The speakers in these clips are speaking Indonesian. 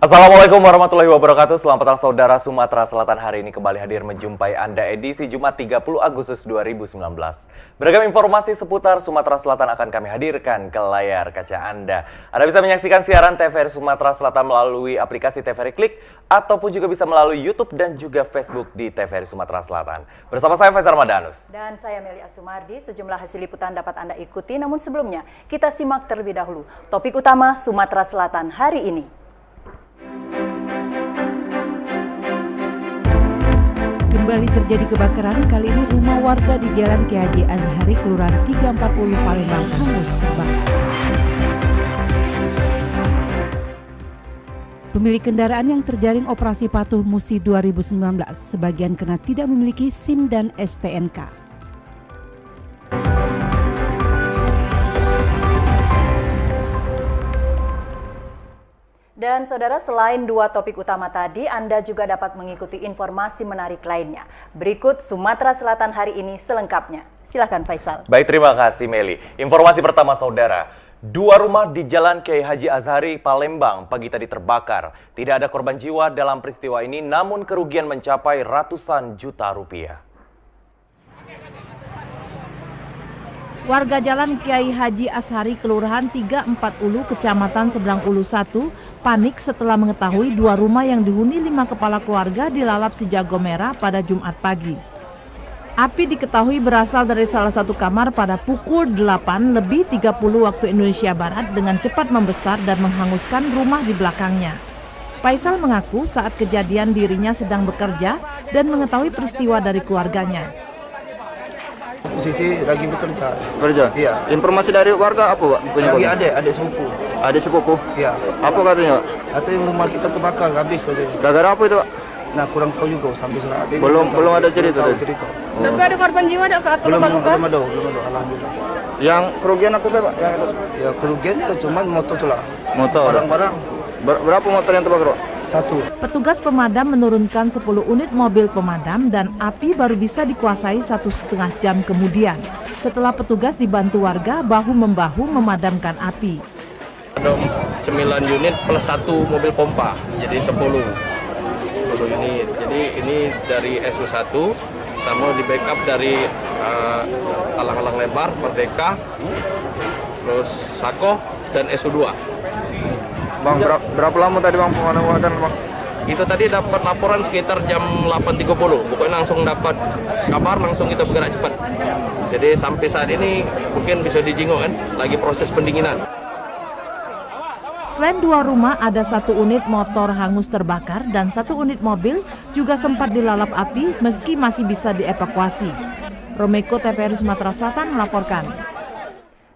Assalamualaikum warahmatullahi wabarakatuh. Selamat petang saudara. Sumatera Selatan hari ini kembali hadir menjumpai Anda edisi Jumat 30 Agustus 2019. Beragam informasi seputar Sumatera Selatan akan kami hadirkan ke layar kaca Anda. Anda bisa menyaksikan siaran TVRI Sumatera Selatan melalui aplikasi TVRI Klik ataupun juga bisa melalui YouTube dan juga Facebook di TVRI Sumatera Selatan. Bersama saya Faisal Madanus. Dan saya Meli Asumardi. Sejumlah hasil liputan dapat Anda ikuti, namun sebelumnya kita simak terlebih dahulu topik utama Sumatera Selatan hari ini. Kembali terjadi kebakaran, kali ini rumah warga di Jalan Kiai Haji Azhari, Kelurahan 340 Palembang hangus terbakar. Pemilik kendaraan yang terjaring operasi patuh Musi 2019, sebagian kena tidak memiliki SIM dan STNK. Dan saudara, selain dua topik utama tadi, Anda juga dapat mengikuti informasi menarik lainnya. Berikut Sumatera Selatan hari ini selengkapnya. Silakan Faisal. Baik, terima kasih Meli. Informasi pertama saudara. Dua rumah di Jalan Kiai Haji Azhari, Palembang pagi tadi terbakar. Tidak ada korban jiwa dalam peristiwa ini, namun kerugian mencapai ratusan juta rupiah. Warga Jalan Kiai Haji Azhari, Kelurahan 340, Kecamatan Seberang Ulu 1, panik setelah mengetahui dua rumah yang dihuni 5 kepala keluarga dilalap si jago merah pada Jumat pagi. Api diketahui berasal dari salah satu kamar pada pukul 8:30 waktu Indonesia Barat dengan cepat membesar dan menghanguskan rumah di belakangnya. Faisal mengaku saat kejadian dirinya sedang bekerja dan mengetahui peristiwa dari keluarganya. Posisi lagi bekerja. Kerja? Iya. Informasi dari warga apa, Pak? Lagi adik sepupu. Adik sepupu? Iya. Apa katanya, Pak? Katanya rumah kita terbakar habis tadi. Gara-gara apa itu, Pak? Nah, kurang tahu juga sampai sekarang. Belum ada cerita. Tapi ada korban jiwa ada atau luka-luka? Belum ada, alhamdulillah. Yang kerugian apa, Pak? Ya kerugian itu cuma motor tu lah. Motor. Barang-barang. Berapa motor yang terbakar, Pak? 1. Petugas pemadam menurunkan 10 unit mobil pemadam dan api baru bisa dikuasai 1,5 jam kemudian. Setelah petugas dibantu warga bahu-membahu memadamkan api. Ada 9 unit plus 1 mobil pompa, jadi 10 unit. Jadi ini dari SU1 sama di backup dari alang-alang lebar, Merdeka, terus Sako dan SU2. Bang, berapa lama tadi Bang pemadaman, Bang? Itu tadi dapat laporan sekitar jam 8.30. Pokoknya langsung dapat kabar, langsung kita bergerak cepat. Jadi sampai saat ini mungkin bisa dijingok kan, lagi proses pendinginan. Selain dua rumah, ada 1 unit motor hangus terbakar dan 1 unit mobil juga sempat dilalap api meski masih bisa dievakuasi. Romeko, TVRI Sumatera Selatan melaporkan.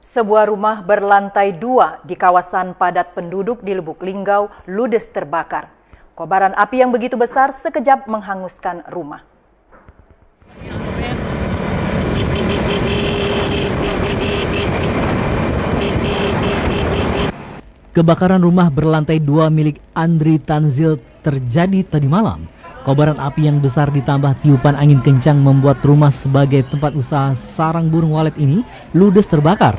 Sebuah rumah berlantai 2 di kawasan padat penduduk di Lubuk Linggau ludes terbakar. Kobaran api yang begitu besar sekejap menghanguskan rumah. Kebakaran rumah berlantai 2 milik Andri Tanzil terjadi tadi malam. Kobaran api yang besar ditambah tiupan angin kencang membuat rumah sebagai tempat usaha sarang burung walet ini ludes terbakar.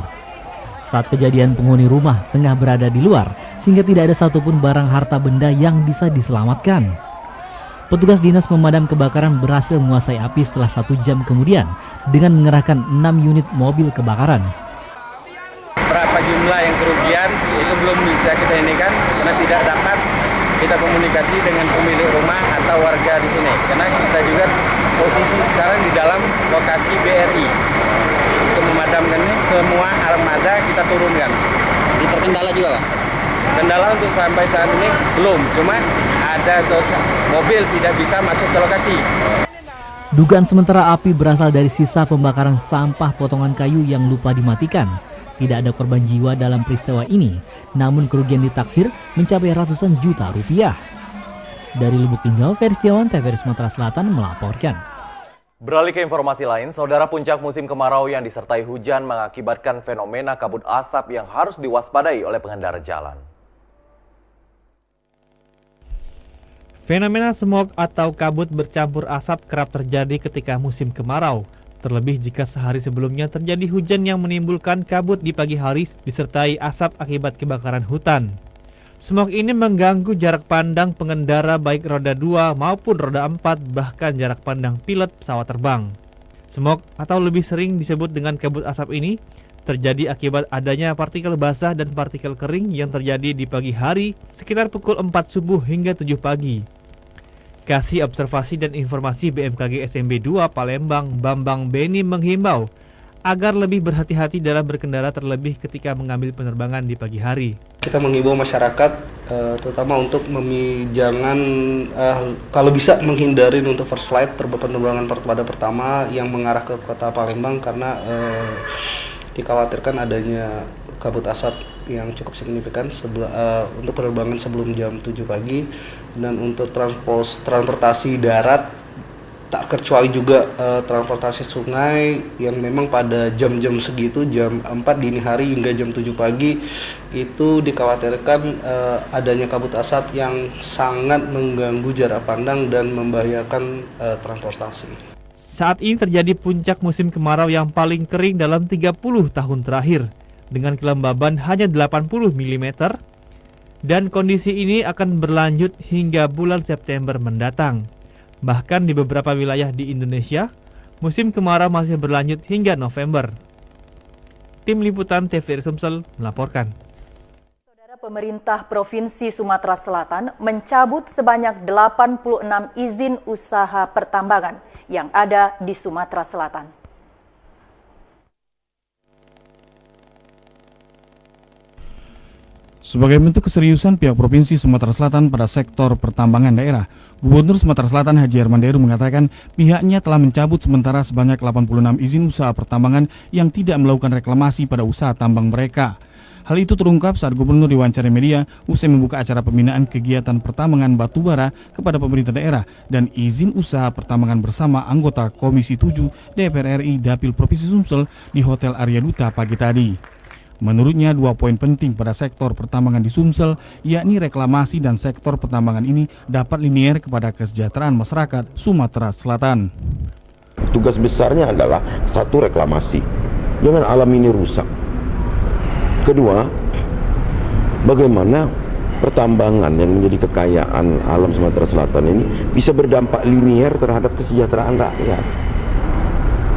Saat kejadian penghuni rumah tengah berada di luar sehingga tidak ada satupun barang harta benda yang bisa diselamatkan. Petugas dinas pemadam kebakaran berhasil menguasai api setelah 1 jam kemudian dengan mengerahkan 6 unit mobil kebakaran. Berapa jumlah yang kerugian itu belum bisa kita ini kan, karena tidak dapat kita komunikasi dengan pemilik rumah atau warga di sini. Karena kita juga posisi sekarang di dalam lokasi BRI. Untuk memadamkan ini semua armada kita turunkan. Terkendala juga, Pak? Kendala untuk sampai saat ini belum, cuma ada mobil tidak bisa masuk ke lokasi. Dugaan sementara api berasal dari sisa pembakaran sampah potongan kayu yang lupa dimatikan. Tidak ada korban jiwa dalam peristiwa ini, namun kerugian ditaksir mencapai ratusan juta rupiah. Dari Lubuk Linggau, Ferry Setiawan, TVRI Sumatera Selatan melaporkan. Beralih ke informasi lain, saudara, puncak musim kemarau yang disertai hujan mengakibatkan fenomena kabut asap yang harus diwaspadai oleh pengendara jalan. Fenomena smog atau kabut bercampur asap kerap terjadi ketika musim kemarau. Terlebih jika sehari sebelumnya terjadi hujan yang menimbulkan kabut di pagi hari disertai asap akibat kebakaran hutan. Smog ini mengganggu jarak pandang pengendara baik roda 2 maupun roda 4, bahkan jarak pandang pilot pesawat terbang. Smog atau lebih sering disebut dengan kabut asap ini terjadi akibat adanya partikel basah dan partikel kering yang terjadi di pagi hari sekitar pukul 4 subuh hingga 7 pagi. Kasih Observasi dan Informasi BMKG SMB 2 Palembang, Bambang Beni menghimbau agar lebih berhati-hati dalam berkendara terlebih ketika mengambil penerbangan di pagi hari. Kita menghimbau masyarakat terutama untuk jangan kalau bisa menghindari untuk first flight penerbangan pada pertama yang mengarah ke kota Palembang karena dikhawatirkan adanya kabut asap yang cukup signifikan untuk penerbangan sebelum jam 7 pagi, dan untuk transportasi darat tak kecuali juga transportasi sungai yang memang pada jam-jam segitu, jam 4 dini hari hingga jam 7 pagi itu dikhawatirkan adanya kabut asap yang sangat mengganggu jarak pandang dan membahayakan transportasi. Saat ini terjadi puncak musim kemarau yang paling kering dalam 30 tahun terakhir dengan kelembaban hanya 80 mm, dan kondisi ini akan berlanjut hingga bulan September mendatang. Bahkan di beberapa wilayah di Indonesia, musim kemarau masih berlanjut hingga November. Tim Liputan TVRI Sumsel melaporkan. Saudara, pemerintah Provinsi Sumatera Selatan mencabut sebanyak 86 izin usaha pertambangan yang ada di Sumatera Selatan. Sebagai bentuk keseriusan pihak Provinsi Sumatera Selatan pada sektor pertambangan daerah, Gubernur Sumatera Selatan Haji Herman Deru mengatakan pihaknya telah mencabut sementara sebanyak 86 izin usaha pertambangan yang tidak melakukan reklamasi pada usaha tambang mereka. Hal itu terungkap saat Gubernur diwawancara media usai membuka acara pembinaan kegiatan pertambangan batubara kepada pemerintah daerah dan izin usaha pertambangan bersama anggota Komisi 7 DPR RI Dapil Provinsi Sumsel di Hotel Arya Duta pagi tadi. Menurutnya, 2 poin penting pada sektor pertambangan di Sumsel, yakni reklamasi dan sektor pertambangan ini dapat linier kepada kesejahteraan masyarakat Sumatera Selatan. Tugas besarnya adalah satu, reklamasi. Jangan alam ini rusak. Kedua, bagaimana pertambangan yang menjadi kekayaan alam Sumatera Selatan ini bisa berdampak linier terhadap kesejahteraan rakyat.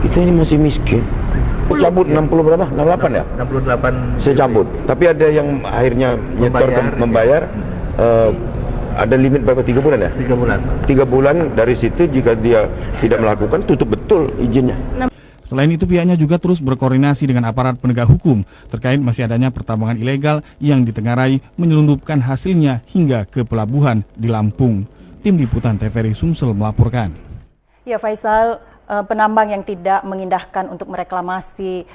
Kita ini masih miskin. Cabut 60 berapa? 68 ya? 68. Saya cabut. Tapi ada yang akhirnya nyetor membayar. Ada limit berapa? 3 bulan ya? 3 bulan. 3 bulan dari situ jika dia tidak melakukan, tutup betul izinnya. Selain itu, pihaknya juga terus berkoordinasi dengan aparat penegak hukum terkait masih adanya pertambangan ilegal yang ditengarai menyelundupkan hasilnya hingga ke pelabuhan di Lampung. Tim Liputan TVRI Sumsel melaporkan. Ya, Faisal, penambang yang tidak mengindahkan untuk mereklamasi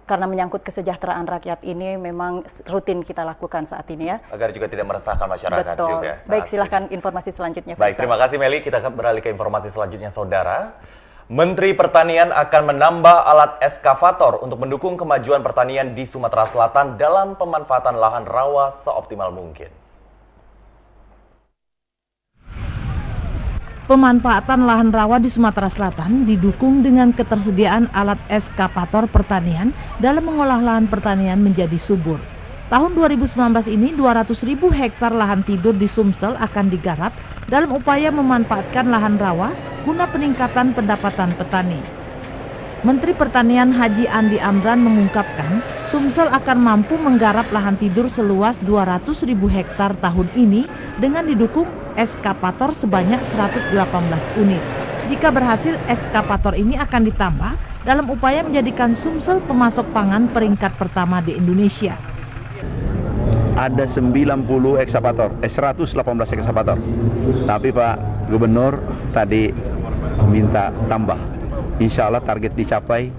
karena menyangkut kesejahteraan rakyat ini memang rutin kita lakukan saat ini ya. Agar juga tidak meresahkan masyarakat. Betul. Juga. Baik, silahkan informasi selanjutnya, Faisal. Baik, terima kasih Meli. Kita beralih ke informasi selanjutnya, Saudara. Menteri Pertanian akan menambah alat eskavator untuk mendukung kemajuan pertanian di Sumatera Selatan dalam pemanfaatan lahan rawa seoptimal mungkin. Pemanfaatan lahan rawa di Sumatera Selatan didukung dengan ketersediaan alat eskavator pertanian dalam mengolah lahan pertanian menjadi subur. Tahun 2019 ini 200.000 hektar lahan tidur di Sumsel akan digarap dalam upaya memanfaatkan lahan rawa guna peningkatan pendapatan petani. Menteri Pertanian Haji Andi Amran mengungkapkan Sumsel akan mampu menggarap lahan tidur seluas 200.000 hektar tahun ini dengan didukung eskavator sebanyak 118 unit. Jika berhasil, eskavator ini akan ditambah dalam upaya menjadikan Sumsel pemasok pangan peringkat pertama di Indonesia. Ada 90 ekskavator, 118 ekskavator. Tapi Pak Gubernur tadi minta tambah. Insya Allah target dicapai,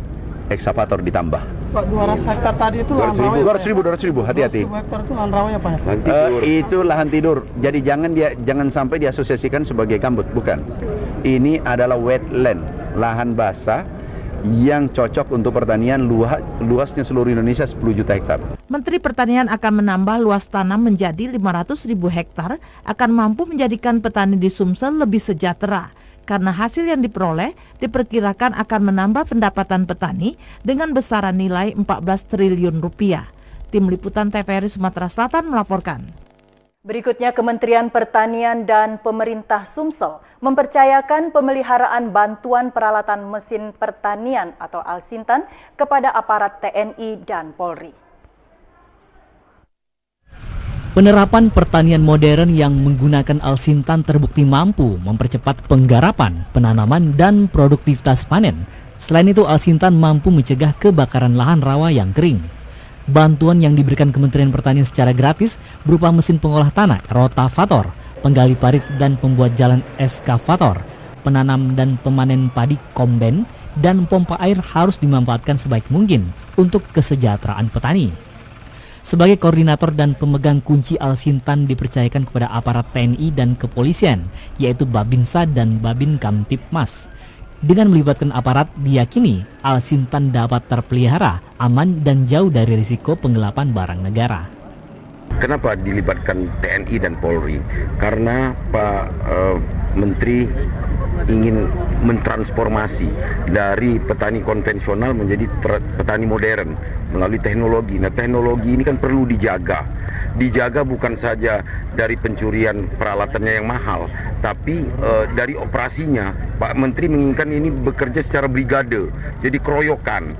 ekskavator ditambah. Pak, 200 hektar tadi itu lahan rawa ya? 200.000, hati-hati. 200 hektar itu lahan rawa ya Pak? Itu lahan tidur. Jadi jangan sampai diasosiasikan sebagai gambut, bukan. Ini adalah wetland. lahan basah yang cocok untuk pertanian, luasnya seluruh Indonesia 10 juta hektar. Menteri Pertanian akan menambah luas tanam menjadi 500.000 hektar, akan mampu menjadikan petani di Sumsel lebih sejahtera. Karena hasil yang diperoleh diperkirakan akan menambah pendapatan petani dengan besaran nilai 14 triliun rupiah. Tim Liputan TVRI Sumatera Selatan melaporkan. Berikutnya, Kementerian Pertanian dan Pemerintah Sumsel mempercayakan pemeliharaan bantuan peralatan mesin pertanian atau Alsintan kepada aparat TNI dan Polri. Penerapan pertanian modern yang menggunakan Alsintan terbukti mampu mempercepat penggarapan, penanaman, dan produktivitas panen. Selain itu, Alsintan mampu mencegah kebakaran lahan rawa yang kering. Bantuan yang diberikan Kementerian Pertanian secara gratis berupa mesin pengolah tanah, rotavator, penggali parit dan pembuat jalan eskavator, penanam dan pemanen padi komben, dan pompa air harus dimanfaatkan sebaik mungkin untuk kesejahteraan petani. Sebagai koordinator dan pemegang kunci Alsintan dipercayakan kepada aparat TNI dan kepolisian, yaitu Babinsa dan Babin Kamtipmas. Dengan melibatkan aparat, diyakini Alsintan dapat terpelihara, aman, dan jauh dari risiko penggelapan barang negara. Kenapa dilibatkan TNI dan Polri? Karena Pak Menteri ingin mentransformasi dari petani konvensional menjadi petani modern melalui teknologi. Nah, teknologi ini kan perlu dijaga. Dijaga bukan saja dari pencurian peralatannya yang mahal, tapi dari operasinya. Pak Menteri menginginkan ini bekerja secara brigade, jadi keroyokan.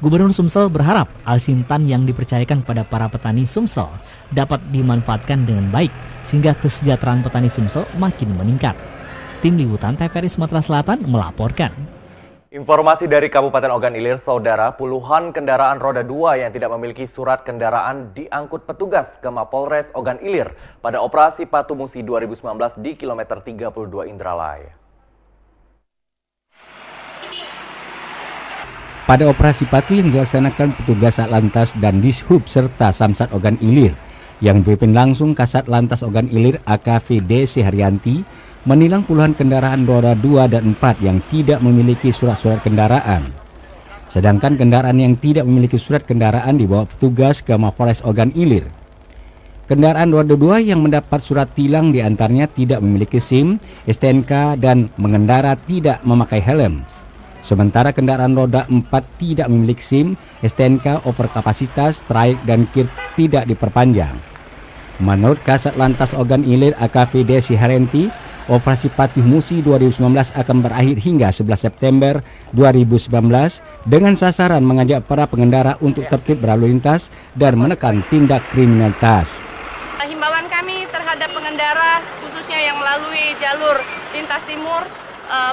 Gubernur Sumsel berharap Alsintan yang dipercayakan pada para petani Sumsel dapat dimanfaatkan dengan baik sehingga kesejahteraan petani Sumsel makin meningkat. Tim Liputan TVRI Sumatera Selatan melaporkan. Informasi dari Kabupaten Ogan Ilir, Saudara, puluhan kendaraan roda 2 yang tidak memiliki surat kendaraan diangkut petugas ke Mapolres Ogan Ilir pada operasi Patuh Musi 2019 di kilometer 32 Indralaya. Pada operasi Patuh yang dilaksanakan petugas Satlantas dan Dishub serta Samsat Ogan Ilir, yang dipimpin langsung Kasat Lantas Ogan Ilir AKV Desi Haryanti, menilang puluhan kendaraan roda 2 dan 4 yang tidak memiliki surat-surat kendaraan. Sedangkan kendaraan yang tidak memiliki surat kendaraan dibawa petugas ke Mapolres Ogan Ilir. Kendaraan roda 2 yang mendapat surat tilang diantaranya tidak memiliki SIM, STNK, dan mengendara tidak memakai helm. Sementara kendaraan roda 4 tidak memiliki SIM, STNK, overkapasitas, traik, dan kir tidak diperpanjang. Menurut Kasat Lantas Ogan Ilir AKV Desi Haryanti, operasi Patuh Musi 2019 akan berakhir hingga 11 September 2019 dengan sasaran mengajak para pengendara untuk tertib berlalu lintas dan menekan tindak kriminalitas. Himbauan kami terhadap pengendara khususnya yang melalui jalur lintas timur,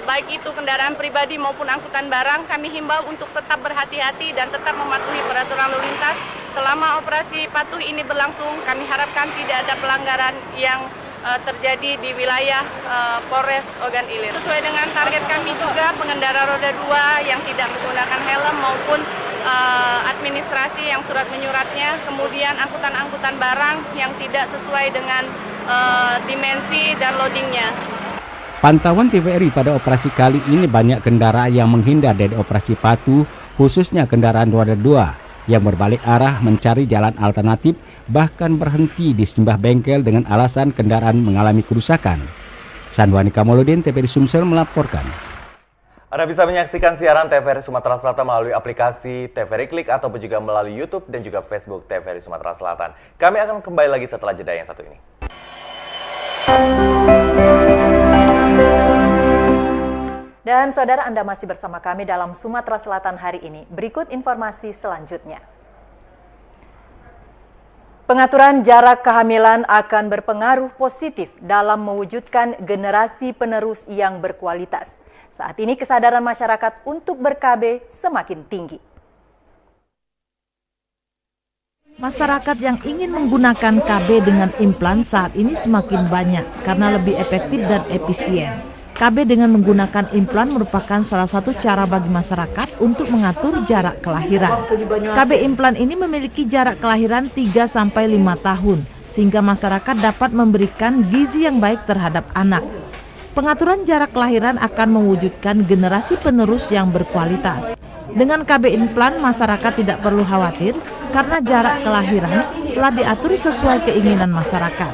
baik itu kendaraan pribadi maupun angkutan barang, kami himbau untuk tetap berhati-hati dan tetap mematuhi peraturan lalu lintas. Selama operasi Patuh ini berlangsung, kami harapkan tidak ada pelanggaran yang terjadi di wilayah Polres Ogan Ilir. Sesuai dengan target kami juga, pengendara roda 2 yang tidak menggunakan helm maupun administrasi yang surat menyuratnya, kemudian angkutan-angkutan barang yang tidak sesuai dengan dimensi dan loadingnya. Pantauan TVRI pada operasi kali ini banyak kendaraan yang menghindar dari operasi Patuh, khususnya kendaraan roda 2 yang berbalik arah mencari jalan alternatif, bahkan berhenti di sejumlah bengkel dengan alasan kendaraan mengalami kerusakan. Sandwani Kamaludin, TVRI Sumsel melaporkan. Anda bisa menyaksikan siaran TVRI Sumatera Selatan melalui aplikasi TVRI Klik ataupun juga melalui YouTube dan juga Facebook TVRI Sumatera Selatan. Kami akan kembali lagi setelah jeda yang satu ini. Dan saudara, Anda masih bersama kami dalam Sumatera Selatan hari ini. Berikut informasi selanjutnya. Pengaturan jarak kehamilan akan berpengaruh positif dalam mewujudkan generasi penerus yang berkualitas. Saat ini kesadaran masyarakat untuk ber-KB semakin tinggi. Masyarakat yang ingin menggunakan KB dengan implan saat ini semakin banyak karena lebih efektif dan efisien. KB dengan menggunakan implan merupakan salah satu cara bagi masyarakat untuk mengatur jarak kelahiran. KB implan ini memiliki jarak kelahiran 3-5 tahun, sehingga masyarakat dapat memberikan gizi yang baik terhadap anak. Pengaturan jarak kelahiran akan mewujudkan generasi penerus yang berkualitas. Dengan KB Implan, masyarakat tidak perlu khawatir karena jarak kelahiran telah diatur sesuai keinginan masyarakat.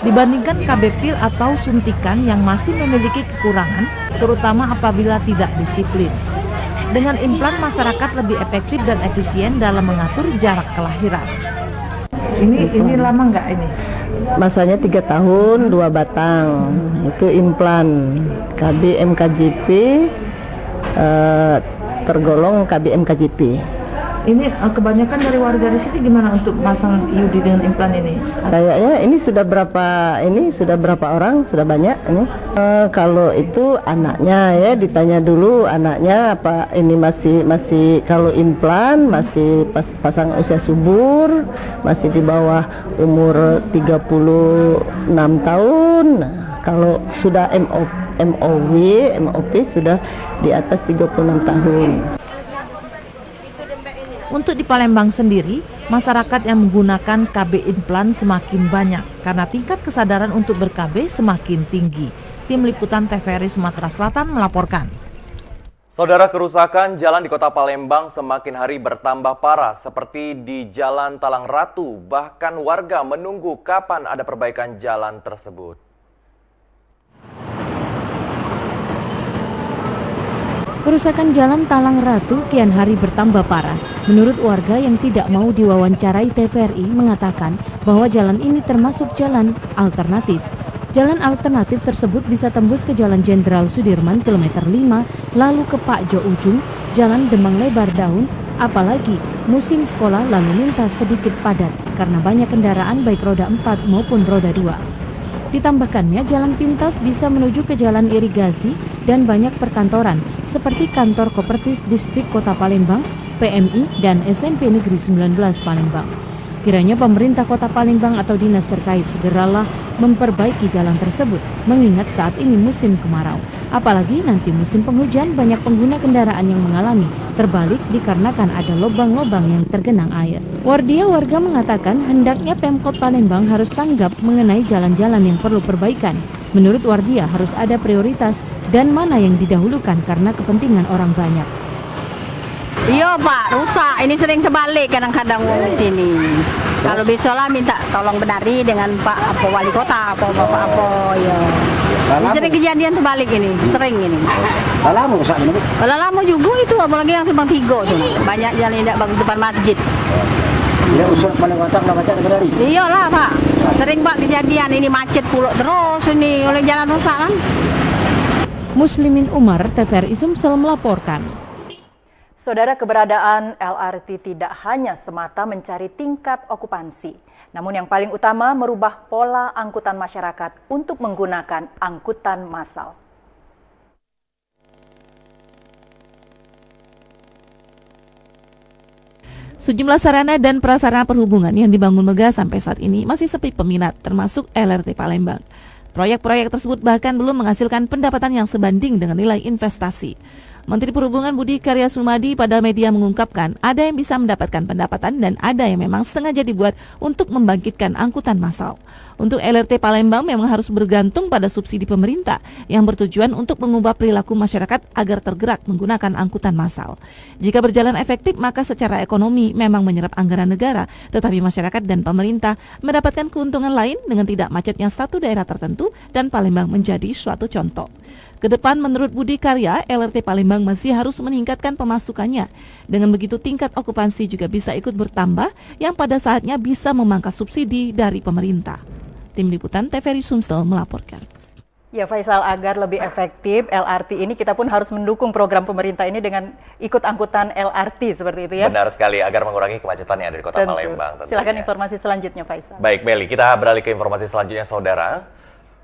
Dibandingkan KB pil atau suntikan yang masih memiliki kekurangan, terutama apabila tidak disiplin. Dengan implan, masyarakat lebih efektif dan efisien dalam mengatur jarak kelahiran. Ini lama nggak ini? Masanya 3 tahun 2 batang. Itu implan KB MKJP, tergolong KB MKJP. Ini kebanyakan dari warga di sini gimana untuk masang IUD dengan implan ini? Kayaknya ini sudah berapa orang, sudah banyak ini. Kalau itu anaknya ya, ditanya dulu anaknya apa ini masih kalau implan masih pasang usia subur, masih di bawah umur 36 tahun. Nah, kalau sudah MOP sudah di atas 36 tahun. Untuk di Palembang sendiri, masyarakat yang menggunakan KB implan semakin banyak karena tingkat kesadaran untuk ber-KB semakin tinggi. Tim Liputan TVRI Sumatera Selatan melaporkan. Saudara, kerusakan jalan di Kota Palembang semakin hari bertambah parah seperti di Jalan Talang Ratu. Bahkan warga menunggu kapan ada perbaikan jalan tersebut. Kerusakan Jalan Talang Ratu kian hari bertambah parah. Menurut warga yang tidak mau diwawancarai TVRI mengatakan bahwa jalan ini termasuk jalan alternatif. Jalan alternatif tersebut bisa tembus ke Jalan Jenderal Sudirman kilometer 5, lalu ke Pak Jo Ujung, Jalan Demang Lebar Daun, apalagi musim sekolah lalu lintas sedikit padat karena banyak kendaraan baik roda 4 maupun roda 2. Ditambahkannya, jalan pintas bisa menuju ke jalan irigasi dan banyak perkantoran seperti kantor Kopertis Distrik Kota Palembang, PMI, dan SMP Negeri 19 Palembang. Kiranya pemerintah Kota Palembang atau dinas terkait segeralah memperbaiki jalan tersebut, mengingat saat ini musim kemarau. Apalagi nanti musim penghujan banyak pengguna kendaraan yang mengalami terbalik dikarenakan ada lubang-lubang yang tergenang air. Warga mengatakan hendaknya Pemkot Palembang harus tanggap mengenai jalan-jalan yang perlu perbaikan. Menurut Wardia harus ada prioritas dan mana yang didahulukan karena kepentingan orang banyak. Iya Pak, rusak. Ini sering terbalik kadang-kadang di sini. Kalau besok lah minta tolong benari dengan Pak Wali Kota, apa ya. Ini sering kejadian terbalik ini, sering ini. Lama rusak ini? Lama juga itu, apalagi yang Simpang 3 tuh. Banyak jalan tidak bagus depan masjid. Ya usul paling kotak lah baca benari. Iyalah Pak, sering Pak kejadian ini macet puluk terus ini oleh jalan rusak kan. Muslimin Umar, TVRI Sumsel melaporkan. Saudara, keberadaan LRT tidak hanya semata mencari tingkat okupansi, namun yang paling utama merubah pola angkutan masyarakat untuk menggunakan angkutan massal. Sejumlah sarana dan prasarana perhubungan yang dibangun megah sampai saat ini masih sepi peminat, termasuk LRT Palembang. Proyek-proyek tersebut bahkan belum menghasilkan pendapatan yang sebanding dengan nilai investasi. Menteri Perhubungan Budi Karya Sumadi pada media mengungkapkan ada yang bisa mendapatkan pendapatan dan ada yang memang sengaja dibuat untuk membangkitkan angkutan massal. Untuk LRT Palembang memang harus bergantung pada subsidi pemerintah yang bertujuan untuk mengubah perilaku masyarakat agar tergerak menggunakan angkutan massal. Jika berjalan efektif maka secara ekonomi memang menyerap anggaran negara, tetapi masyarakat dan pemerintah mendapatkan keuntungan lain dengan tidak macetnya satu daerah tertentu dan Palembang menjadi suatu contoh. Kedepan menurut Budi Karya, LRT Palembang masih harus meningkatkan pemasukannya. Dengan begitu tingkat okupansi juga bisa ikut bertambah yang pada saatnya bisa memangkas subsidi dari pemerintah. Tim Liputan TVRI Sumsel melaporkan. Ya Faisal, agar lebih efektif LRT ini kita pun harus mendukung program pemerintah ini dengan ikut angkutan LRT seperti itu ya. Benar sekali, agar mengurangi kemacetan yang ada di Kota Palembang. Silakan informasi selanjutnya Faisal. Baik Meli, kita beralih ke informasi selanjutnya saudara.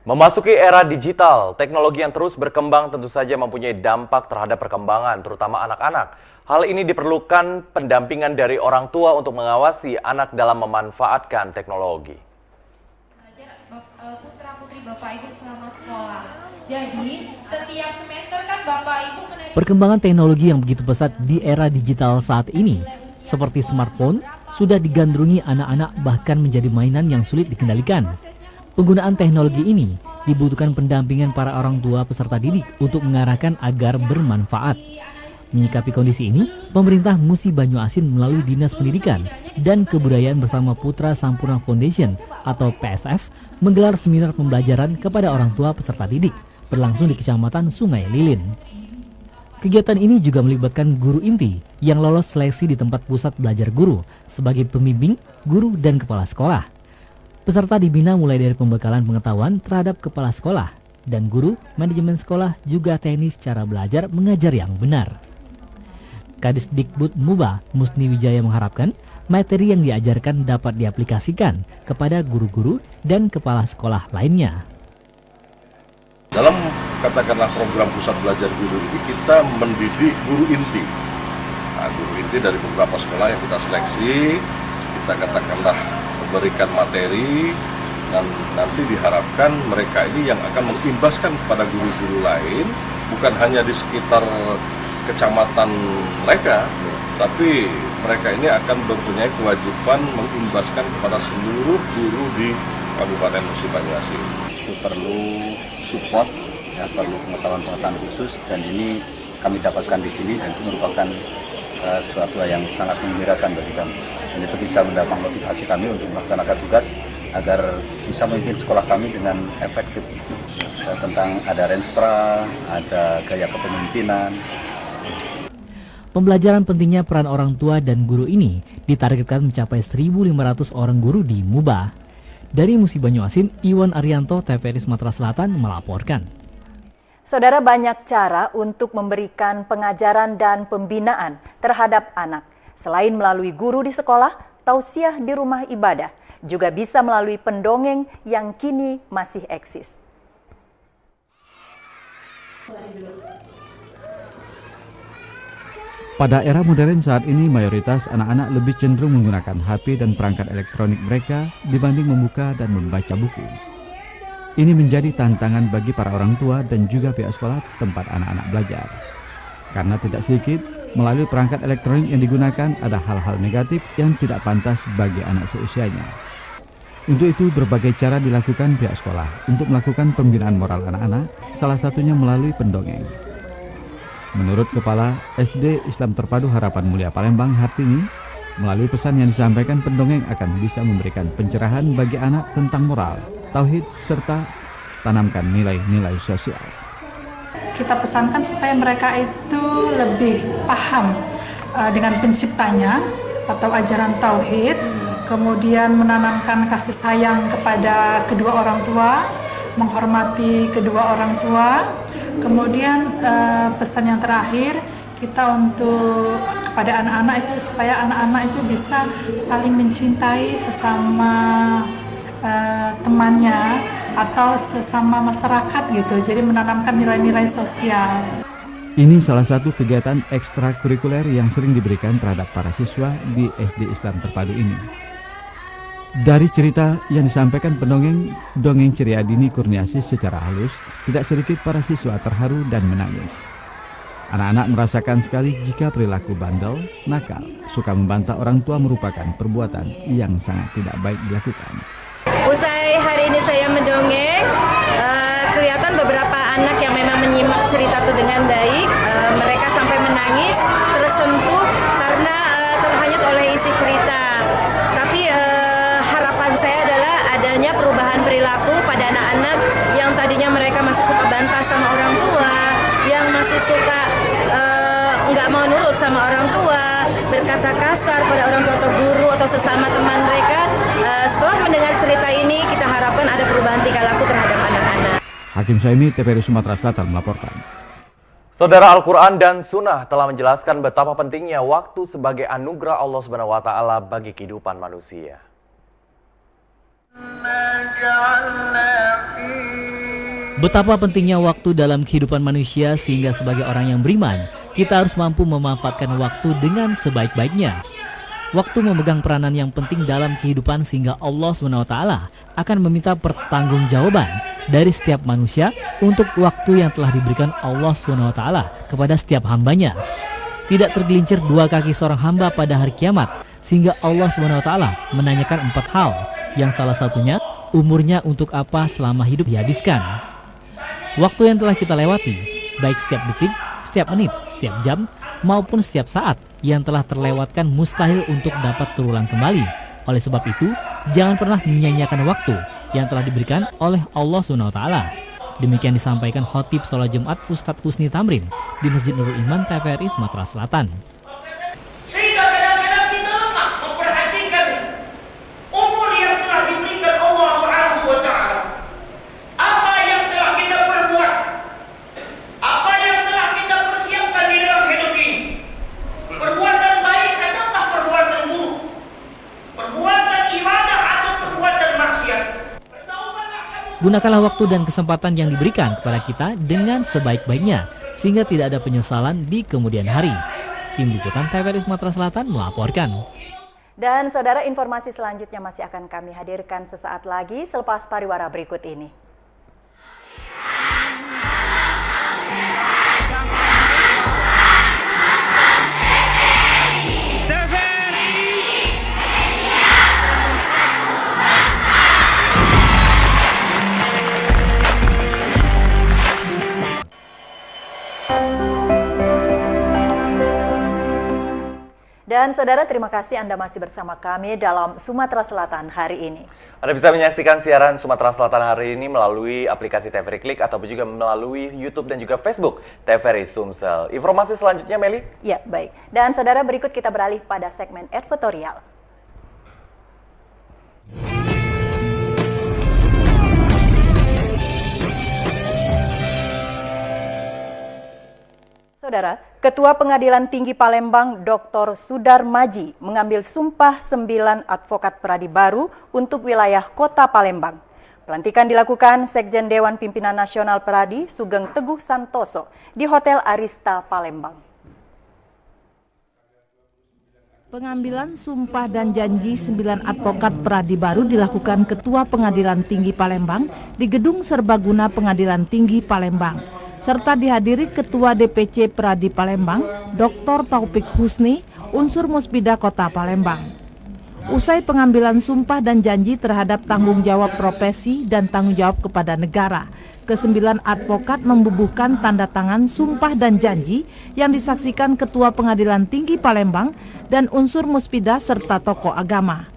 Memasuki era digital, teknologi yang terus berkembang tentu saja mempunyai dampak terhadap perkembangan, terutama anak-anak. Hal ini diperlukan pendampingan dari orang tua untuk mengawasi anak dalam memanfaatkan teknologi. Putra-putri Bapak Ibu selama sekolah. Jadi, setiap semester kan Bapak Ibu menerima... Perkembangan teknologi yang begitu pesat di era digital saat ini, seperti smartphone, sudah digandrungi anak-anak bahkan menjadi mainan yang sulit dikendalikan. Penggunaan teknologi ini dibutuhkan pendampingan para orang tua peserta didik untuk mengarahkan agar bermanfaat. Menyikapi kondisi ini, pemerintah Musi Banyuasin melalui Dinas Pendidikan dan Kebudayaan bersama Putra Sampurna Foundation atau PSF menggelar seminar pembelajaran kepada orang tua peserta didik berlangsung di Kecamatan Sungai Lilin. Kegiatan ini juga melibatkan guru inti yang lolos seleksi di tempat pusat belajar guru sebagai pembimbing, guru, dan kepala sekolah. Peserta dibina mulai dari pembekalan pengetahuan terhadap kepala sekolah dan guru, manajemen sekolah, juga teknis cara belajar mengajar yang benar. Kadisdikbud Muba Musni Wijaya mengharapkan materi yang diajarkan dapat diaplikasikan kepada guru-guru dan kepala sekolah lainnya. Dalam katakanlah program pusat belajar guru ini kita mendidik guru inti. Nah, guru inti dari beberapa sekolah yang kita seleksi, kita katakanlah memberikan materi dan nanti diharapkan mereka ini yang akan mengimbaskan kepada guru-guru lain, bukan hanya di sekitar kecamatan mereka, tapi mereka ini akan mempunyai kewajiban mengimbaskan kepada seluruh guru di Kabupaten Musi Banyuasin. Itu perlu support, ya, perlu pengetahuan-pengetahuan khusus, dan ini kami dapatkan di sini dan itu merupakan sesuatu yang sangat menggembirakan bagi kami. Dan itu bisa mendapat motivasi kami untuk melaksanakan tugas agar bisa memimpin sekolah kami dengan efektif. Tentang ada renstra, ada gaya kepemimpinan. Pembelajaran pentingnya peran orang tua dan guru ini ditargetkan mencapai 1.500 orang guru di Muba. Dari Musi Banyuasin, Iwan Arianto, TVRI Sumatera Selatan melaporkan. Saudara, banyak cara untuk memberikan pengajaran dan pembinaan terhadap anak. Selain melalui guru di sekolah, tausiah di rumah ibadah, juga bisa melalui pendongeng yang kini masih eksis. Pada era modern saat ini, mayoritas anak-anak lebih cenderung menggunakan HP dan perangkat elektronik mereka dibanding membuka dan membaca buku. Ini menjadi tantangan bagi para orang tua dan juga pihak sekolah tempat anak-anak belajar. Karena tidak sedikit, melalui perangkat elektronik yang digunakan ada hal-hal negatif yang tidak pantas bagi anak seusianya. Untuk itu, berbagai cara dilakukan pihak sekolah untuk melakukan pembinaan moral anak-anak, salah satunya melalui pendongeng. Menurut Kepala SD Islam Terpadu Harapan Mulia Palembang, Hartini, melalui pesan yang disampaikan, pendongeng akan bisa memberikan pencerahan bagi anak tentang moral, tauhid, serta tanamkan nilai-nilai sosial. Kita pesankan supaya mereka itu lebih paham dengan penciptanya atau ajaran tauhid, kemudian menanamkan kasih sayang kepada kedua orang tua, menghormati kedua orang tua. Kemudian pesan yang terakhir kita untuk kepada anak-anak itu supaya anak-anak itu bisa saling mencintai sesama temannya atau sesama masyarakat gitu. Jadi menanamkan nilai-nilai sosial. Ini salah satu kegiatan ekstrakurikuler yang sering diberikan terhadap para siswa di SD Islam Terpadu ini. Dari cerita yang disampaikan pendongeng, dongeng ceria Dini Kurniasi secara halus, tidak sedikit para siswa terharu dan menangis. Anak-anak merasakan sekali jika perilaku bandel, nakal, suka membantah orang tua merupakan perbuatan yang sangat tidak baik dilakukan. Usai hari ini saya mendongeng, kelihatan beberapa anak yang memang menyimak cerita itu dengan baik. Mereka sampai menangis, tersentuh karena terhanyut oleh isi cerita. Tapi harapan saya adalah adanya perubahan perilaku pada anak-anak yang tadinya mereka masih suka bantah sama orang tua, yang masih suka nggak mau nurut sama orang tua, berkata kasar pada orang tua atau guru atau sesama teman mereka. Setelah mendengar cerita ini, kita harapkan ada perubahan tingkah laku terhadap anak-anak. Hakim Saimi, TVRI Sumatera Selatan melaporkan. Saudara, Al-Quran dan Sunnah telah menjelaskan betapa pentingnya waktu sebagai anugerah Allah SWT bagi kehidupan manusia. Betapa pentingnya waktu dalam kehidupan manusia, sehingga sebagai orang yang beriman, kita harus mampu memanfaatkan waktu dengan sebaik-baiknya. Waktu memegang peranan yang penting dalam kehidupan, sehingga Allah SWT akan meminta pertanggungjawaban dari setiap manusia untuk waktu yang telah diberikan Allah SWT kepada setiap hambanya. Tidak tergelincir dua kaki seorang hamba pada hari kiamat, sehingga Allah SWT menanyakan 4 hal, yang salah satunya umurnya untuk apa selama hidup dihabiskan. Waktu yang telah kita lewati, baik setiap detik, setiap menit, setiap jam, maupun setiap saat yang telah terlewatkan mustahil untuk dapat terulang kembali. Oleh sebab itu, jangan pernah menyia-nyiakan waktu yang telah diberikan oleh Allah SWT. Demikian disampaikan khotib sholat Jumat Ustadz Husni Tamrin di Masjid Nurul Iman TVRI Sumatera Selatan. Sehingga kadang-kadang kita lemah memperhatikan umur yang telah diberikan Allah SWT. Apa yang telah kita perbuat, apa yang telah kita persiapkan di dalam hidup ini. Perbuatan baik ataukah perbuatan buruk, perbuatan ibadah atau perbuatan maksiat. Gunakanlah waktu dan kesempatan yang diberikan kepada kita dengan sebaik-baiknya, sehingga tidak ada penyesalan di kemudian hari. Tim Liputan TVRI Sumatera Selatan melaporkan. Dan saudara, informasi selanjutnya masih akan kami hadirkan sesaat lagi selepas pariwara berikut ini. Dan saudara, terima kasih Anda masih bersama kami dalam Sumatera Selatan hari ini. Anda bisa menyaksikan siaran Sumatera Selatan hari ini melalui aplikasi TVRI Klik ataupun juga melalui YouTube dan juga Facebook TVRI Sumsel. Informasi selanjutnya, Meli? Ya, baik. Dan saudara, berikut kita beralih pada segmen advertorial. Saudara, Ketua Pengadilan Tinggi Palembang Dr. Sudar Maji mengambil sumpah 9 advokat Peradi baru untuk wilayah Kota Palembang. Pelantikan dilakukan Sekjen Dewan Pimpinan Nasional Peradi Sugeng Teguh Santoso di Hotel Arista Palembang. Pengambilan sumpah dan janji 9 advokat Peradi baru dilakukan Ketua Pengadilan Tinggi Palembang di Gedung Serbaguna Pengadilan Tinggi Palembang, serta dihadiri Ketua DPC Peradi Palembang, Dr. Taufik Husni, unsur Musbida Kota Palembang. Usai pengambilan sumpah dan janji terhadap tanggung jawab profesi dan tanggung jawab kepada negara, ke-9 advokat membubuhkan tanda tangan sumpah dan janji yang disaksikan Ketua Pengadilan Tinggi Palembang dan unsur Musbida serta tokoh agama.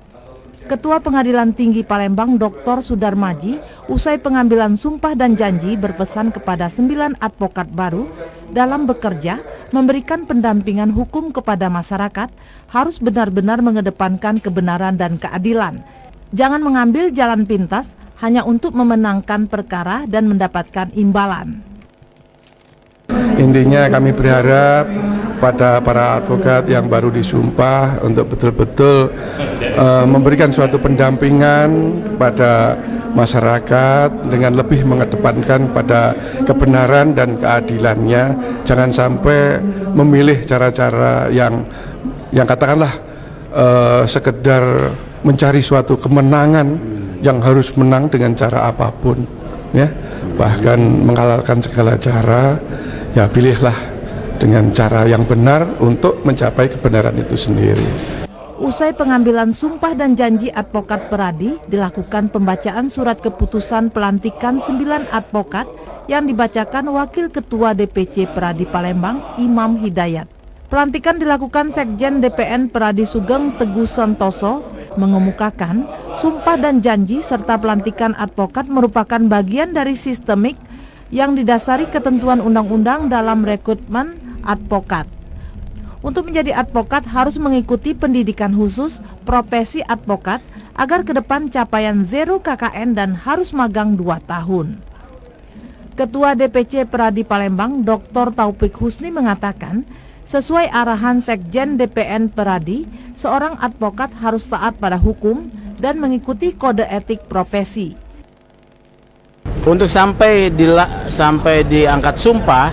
Ketua Pengadilan Tinggi Palembang Dr. Sudar Maji usai pengambilan sumpah dan janji berpesan kepada 9 advokat baru dalam bekerja memberikan pendampingan hukum kepada masyarakat harus benar-benar mengedepankan kebenaran dan keadilan. Jangan mengambil jalan pintas hanya untuk memenangkan perkara dan mendapatkan imbalan. Intinya kami berharap pada para advokat yang baru disumpah untuk betul-betul memberikan suatu pendampingan kepada masyarakat dengan lebih mengedepankan pada kebenaran dan keadilannya. Jangan sampai memilih cara-cara yang katakanlah sekedar mencari suatu kemenangan yang harus menang dengan cara apapun, ya, bahkan menghalalkan segala cara. Ya, pilihlah dengan cara yang benar untuk mencapai kebenaran itu sendiri. Usai pengambilan sumpah dan janji advokat Peradi, dilakukan pembacaan surat keputusan pelantikan 9 advokat yang dibacakan Wakil Ketua DPC Peradi Palembang, Imam Hidayat. Pelantikan dilakukan Sekjen DPN Peradi Sugeng Teguh Santoso, mengemukakan sumpah dan janji serta pelantikan advokat merupakan bagian dari sistemik yang didasari ketentuan undang-undang dalam rekrutmen advokat. Untuk menjadi advokat harus mengikuti pendidikan khusus profesi advokat agar ke depan capaian 0 KKN dan harus magang 2 tahun. Ketua DPC Peradi Palembang Dr. Taufik Husni mengatakan, sesuai arahan Sekjen DPN Peradi, seorang advokat harus taat pada hukum dan mengikuti kode etik profesi. Untuk sampai diangkat sumpah,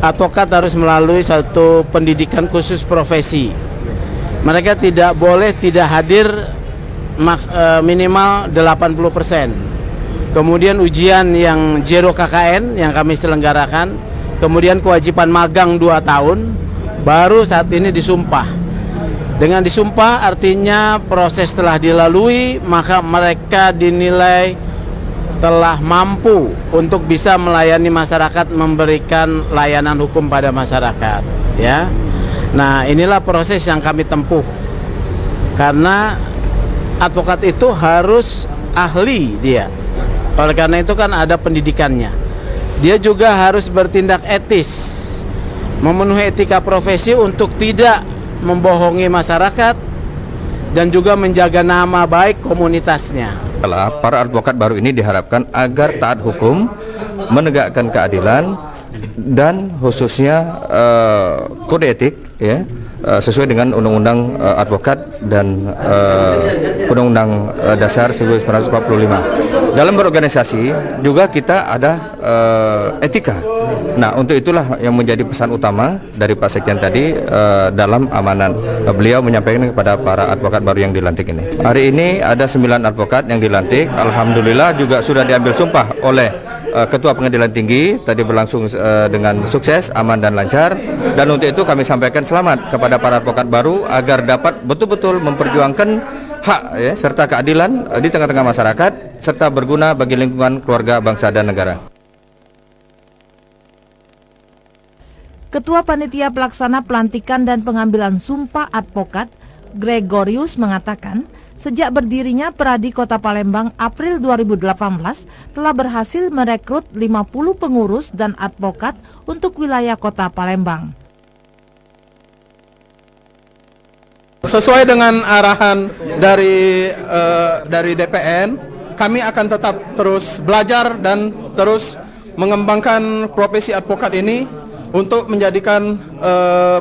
advokat harus melalui satu pendidikan khusus profesi. Mereka tidak boleh tidak hadir minimal 80%. Kemudian ujian yang 0 KKN yang kami selenggarakan, kemudian kewajiban magang 2 tahun, baru saat ini disumpah. Dengan disumpah artinya proses telah dilalui, maka mereka dinilai telah mampu untuk bisa melayani masyarakat, memberikan layanan hukum pada masyarakat, ya. Nah, inilah proses yang kami tempuh. Karena advokat itu harus ahli dia. Oleh karena itu kan ada pendidikannya. Dia juga harus bertindak etis, memenuhi etika profesi untuk tidak membohongi masyarakat dan juga menjaga nama baik komunitasnya. Para advokat baru ini diharapkan agar taat hukum, menegakkan keadilan, dan khususnya kode etik, ya, sesuai dengan Undang-Undang Advokat dan Undang-Undang Dasar 1945. Dalam berorganisasi juga kita ada etika. Nah, untuk itulah yang menjadi pesan utama dari Pak Sekjen tadi dalam amanat. Beliau menyampaikan kepada para advokat baru yang dilantik ini. Hari ini ada 9 advokat yang dilantik. Alhamdulillah juga sudah diambil sumpah oleh Ketua Pengadilan Tinggi, tadi berlangsung dengan sukses, aman dan lancar. Dan untuk itu kami sampaikan selamat kepada para advokat baru agar dapat betul-betul memperjuangkan hak, ya, serta keadilan di tengah-tengah masyarakat, serta berguna bagi lingkungan, keluarga, bangsa dan negara. Ketua Panitia Pelaksana Pelantikan dan Pengambilan Sumpah Advokat, Gregorius, mengatakan sejak berdirinya Peradi Kota Palembang April 2018 telah berhasil merekrut 50 pengurus dan advokat untuk wilayah Kota Palembang. Sesuai dengan arahan dari DPN, kami akan tetap terus belajar dan terus mengembangkan profesi advokat ini untuk menjadikan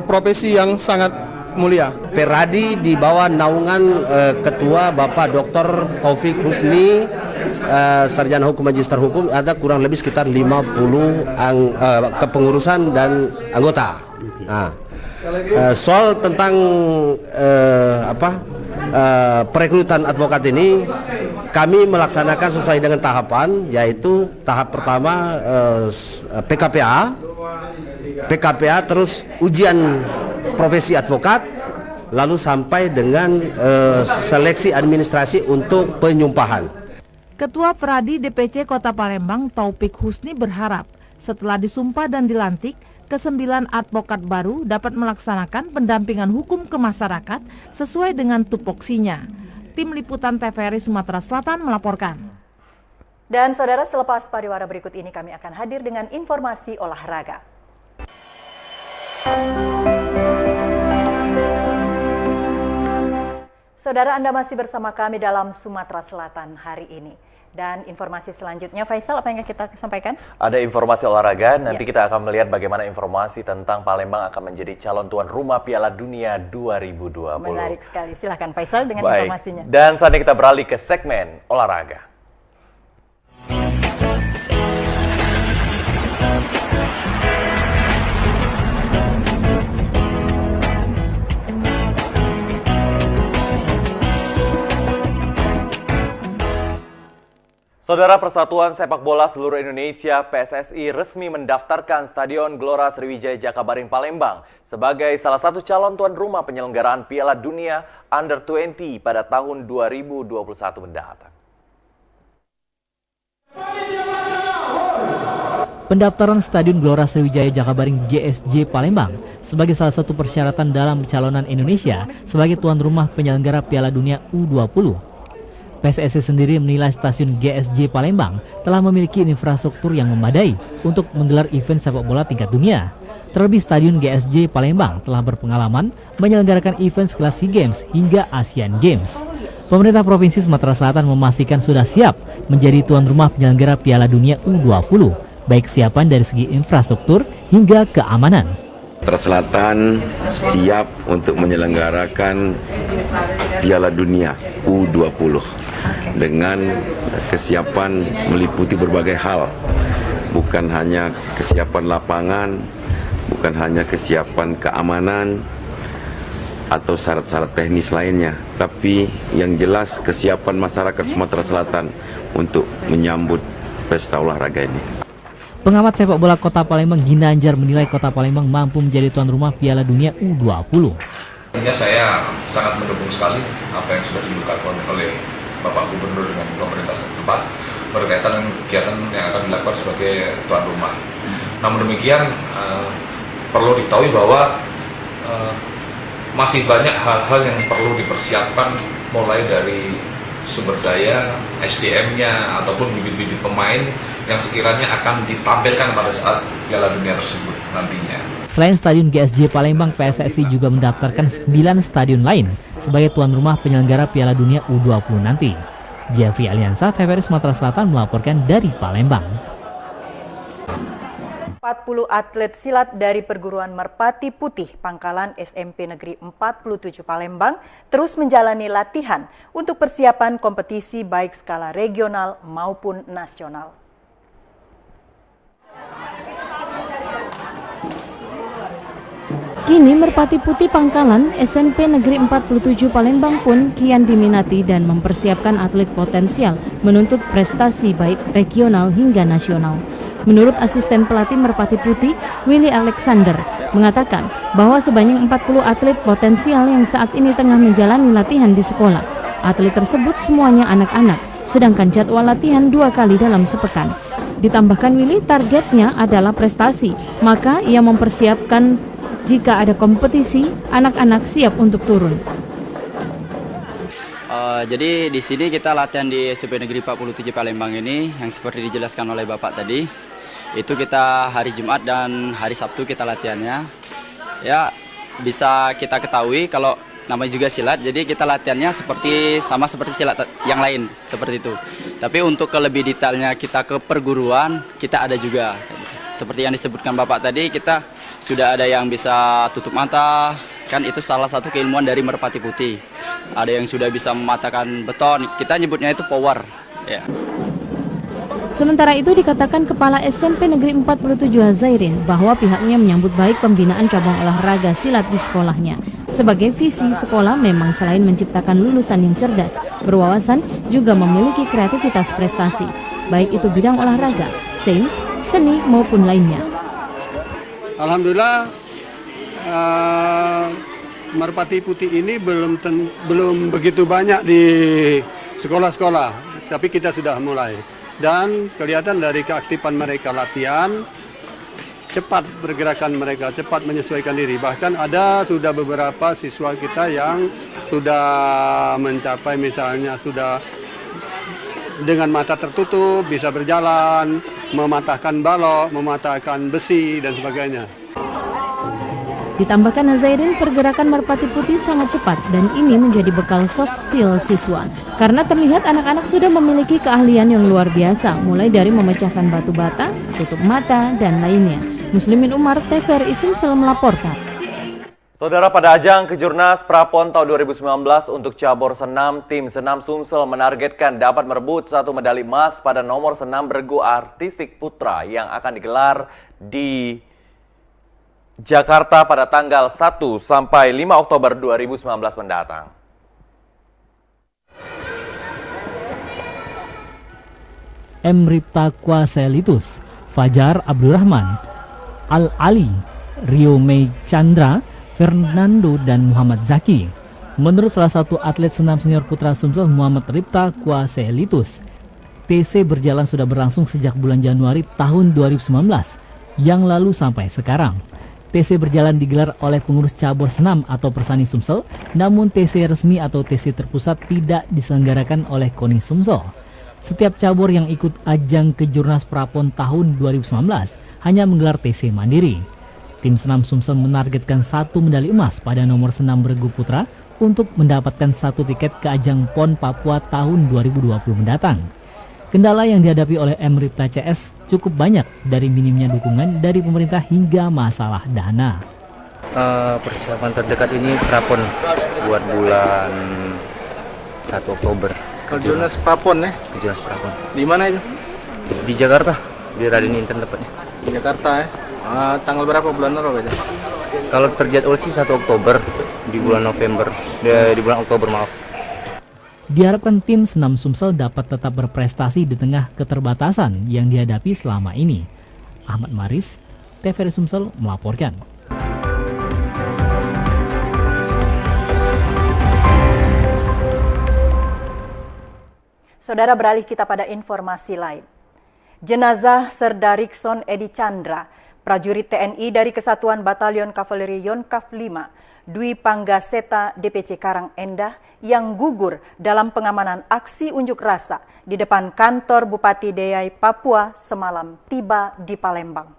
profesi yang sangat mulia. Peradi di bawah naungan Ketua Bapak Dr. Taufik Husni, Sarjana Hukum Magister Hukum, ada kurang lebih sekitar 50 kepengurusan dan anggota. Nah, soal tentang perekrutan advokat ini kami melaksanakan sesuai dengan tahapan, yaitu tahap pertama PKPA, terus ujian profesi advokat, lalu sampai dengan seleksi administrasi untuk penyumpahan. Ketua Peradi DPC Kota Palembang Taufik Husni berharap setelah disumpah dan dilantik, ke-9 advokat baru dapat melaksanakan pendampingan hukum ke masyarakat sesuai dengan tupoksinya. Tim Liputan TVRI Sumatera Selatan melaporkan. Dan saudara, selepas pariwara berikut ini kami akan hadir dengan informasi olahraga. Saudara, Anda masih bersama kami dalam Sumatera Selatan hari ini. Dan informasi selanjutnya, Faisal, apa yang kita sampaikan? Ada informasi olahraga, nanti kita akan melihat bagaimana informasi tentang Palembang akan menjadi calon tuan rumah Piala Dunia 2020. Menarik sekali, silahkan Faisal dengan informasinya. Dan saatnya kita beralih ke segmen olahraga. Saudara, Persatuan Sepak Bola Seluruh Indonesia PSSI resmi mendaftarkan Stadion Gelora Sriwijaya Jakabaring Palembang sebagai salah satu calon tuan rumah penyelenggaraan Piala Dunia Under-20 pada tahun 2021 mendatang. Pendaftaran Stadion Gelora Sriwijaya Jakabaring GSJ Palembang sebagai salah satu persyaratan dalam pencalonan Indonesia sebagai tuan rumah penyelenggara Piala Dunia U20. PSSI sendiri menilai stasiun GSJ Palembang telah memiliki infrastruktur yang memadai untuk menggelar event sepak bola tingkat dunia. Terlebih stadion GSJ Palembang telah berpengalaman menyelenggarakan event sekelas SEA Games hingga Asian Games. Pemerintah Provinsi Sumatera Selatan memastikan sudah siap menjadi tuan rumah penyelenggara Piala Dunia U20, baik kesiapan dari segi infrastruktur hingga keamanan. Sumatera Selatan siap untuk menyelenggarakan Piala Dunia U20 dengan kesiapan meliputi berbagai hal, bukan hanya kesiapan lapangan, bukan hanya kesiapan keamanan atau syarat-syarat teknis lainnya, tapi yang jelas kesiapan masyarakat Sumatera Selatan untuk menyambut pesta olahraga ini. Pengamat sepak bola Kota Palembang Ginanjar menilai Kota Palembang mampu menjadi tuan rumah Piala Dunia U20. Intinya saya sangat mendukung sekali apa yang sudah dilakukan oleh Bapak Gubernur dengan pemerintah setempat berkaitan dengan kegiatan yang akan dilakukan sebagai tuan rumah. Namun demikian perlu diketahui bahwa masih banyak hal-hal yang perlu dipersiapkan, mulai dari sumber daya, SDM-nya, ataupun bibit-bibit pemain yang sekiranya akan ditampilkan pada saat Piala Dunia tersebut nantinya. Selain Stadion GSJ Palembang, PSSI juga mendaftarkan 9 stadion lain sebagai tuan rumah penyelenggara Piala Dunia U20 nanti. Jeffrey Aliansa, TVRI Sumatera Selatan melaporkan dari Palembang. 40 atlet silat dari perguruan Merpati Putih Pangkalan SMP Negeri 47 Palembang terus menjalani latihan untuk persiapan kompetisi baik skala regional maupun nasional. Kini Merpati Putih Pangkalan SMP Negeri 47 Palembang pun kian diminati dan mempersiapkan atlet potensial menuntut prestasi baik regional hingga nasional. Menurut asisten pelatih Merpati Putih, Willy Alexander, mengatakan bahwa sebanyak 40 atlet potensial yang saat ini tengah menjalani latihan di sekolah. Atlet tersebut semuanya anak-anak, sedangkan jadwal latihan 2 kali dalam sepekan. Ditambahkan Willy, targetnya adalah prestasi, maka ia mempersiapkan jika ada kompetisi, anak-anak siap untuk turun. Jadi di sini kita latihan di SMP Negeri 47 Palembang ini yang seperti dijelaskan oleh Bapak tadi. Itu kita hari Jumat dan hari Sabtu kita latihannya. Ya, bisa kita ketahui kalau namanya juga silat, jadi kita latihannya sama seperti silat yang lain, seperti itu. Tapi untuk lebih detailnya kita ke perguruan, kita ada juga. Seperti yang disebutkan Bapak tadi, kita sudah ada yang bisa tutup mata, kan itu salah satu keilmuan dari Merpati Putih. Ada yang sudah bisa mematahkan beton, kita nyebutnya itu power. Ya. Sementara itu dikatakan Kepala SMP Negeri 47 Hazairin bahwa pihaknya menyambut baik pembinaan cabang olahraga silat di sekolahnya. Sebagai visi sekolah memang selain menciptakan lulusan yang cerdas, berwawasan, juga memiliki kreativitas prestasi, baik itu bidang olahraga, sains, seni maupun lainnya. Alhamdulillah Merpati Putih ini belum begitu banyak di sekolah-sekolah, tapi kita sudah mulai. Dan kelihatan dari keaktifan mereka latihan, cepat bergerakan mereka, cepat menyesuaikan diri. Bahkan sudah beberapa siswa kita yang sudah mencapai, misalnya sudah dengan mata tertutup, bisa berjalan, mematahkan balok, mematahkan besi, dan sebagainya. Ditambahkan Hazairin, pergerakan Merpati Putih sangat cepat dan ini menjadi bekal soft skill siswa. Karena terlihat anak-anak sudah memiliki keahlian yang luar biasa, mulai dari memecahkan batu bata, tutup mata, dan lainnya. Muslimin Umar, TVRI Sumsel melaporkan. Saudara, pada ajang Kejurnas Prapon tahun 2019 untuk cabur senam, tim senam Sumsel menargetkan dapat merebut 1 medali emas pada nomor senam bergu artistik putra yang akan digelar di Jakarta pada tanggal 1 sampai 5 Oktober 2019 mendatang. Emripta Kwaselitus, Fajar Abdurrahman, Al-Ali, Rio Mei Chandra, Fernando, dan Muhammad Zaki. Menurut salah satu atlet senam senior putra Sumsel, Muhammad Ripta Kwaselitus, TC berjalan sudah berlangsung sejak bulan Januari tahun 2019 yang lalu sampai sekarang. TC berjalan digelar oleh pengurus cabur senam atau Persani Sumsel, namun TC resmi atau TC terpusat tidak diselenggarakan oleh KONI Sumsel. Setiap cabur yang ikut ajang Kejurnas Prapon tahun 2019 hanya menggelar TC mandiri. Tim senam Sumsel menargetkan 1 medali emas pada nomor senam bergu putra untuk mendapatkan 1 tiket ke ajang PON Papua tahun 2020 mendatang. Kendala yang dihadapi oleh Emripta CS cukup banyak, dari minimnya dukungan dari pemerintah hingga masalah dana. Persiapan terdekat ini Prapon buat bulan 1 Oktober. Kejurnas Prapon ya? Kejurnas Prapon. Di mana itu? Di Jakarta, di Raden Inten tepatnya. Di Jakarta ya? Tanggal berapa, bulan berapa itu? Kalau terjadwal sih 1 Oktober, di bulan November, di bulan Oktober maaf. Diharapkan tim senam Sumsel dapat tetap berprestasi di tengah keterbatasan yang dihadapi selama ini. Ahmad Maris, TVRI Sumsel melaporkan. Saudara, beralih kita pada informasi lain. Jenazah Serda Rikson Edi Chandra, prajurit TNI dari Kesatuan Batalion Kavaleri Yonkaf 5, Dwi Panggaseta DPC Karang Endah yang gugur dalam pengamanan aksi unjuk rasa di depan kantor Bupati Deiyai Papua semalam tiba di Palembang.